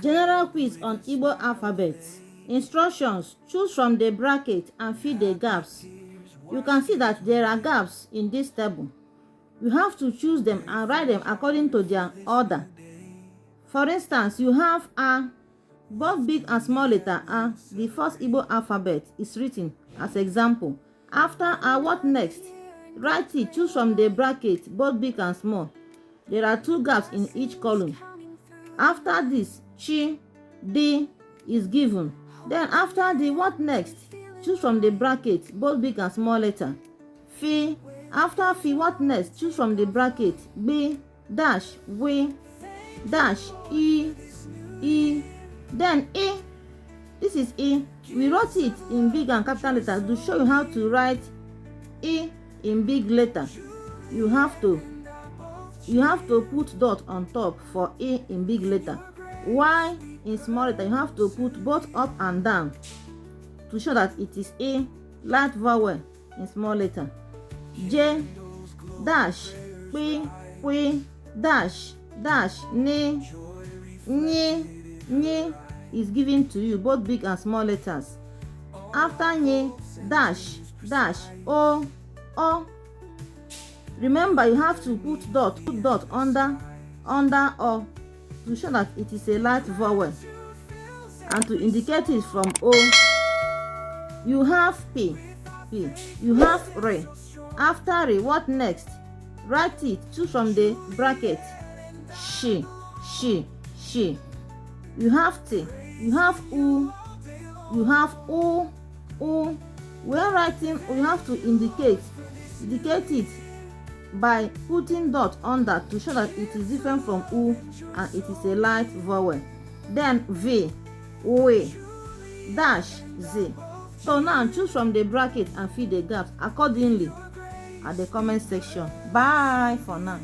General quiz on Igbo alphabet. Instructions: choose from the bracket and fill the gaps. You can see that there are gaps in this table. You have to choose them and write them according to their order. For instance, you have A. Both big and small letter A, the first Igbo alphabet, is written as example. After A, what next? Write it. Choose from the bracket, both big and small. There are 2 gaps in each column. After this, Chi, D is given. Then after the what next? Choose from the bracket, both big and small letter. Fi. After Fi, what next? Choose from the bracket, B, dash, W, dash, E. Then E. This is E. We wrote it in big and capital letters to show you how to write E in big letter. You have to put dot on top for E in big letter. Y in small letter, you have to put both up and down to show that it is A, light vowel in small letter. J, dash, P, dash, N is given to you, both big and small letters. After N, dash, O. Remember, you have to put dot under O to show that it is a light vowel and to indicate it from O. You have P. You have Re. After Re, what next? Write it. Choose from the bracket. She. You have T. You have U. You have O. When writing, you have to indicate it by putting dot under to show that it is different from U and it is a light vowel. Then V, W, dash, Z. So now choose from the bracket and fill the gaps accordingly at the comment section. Bye for now.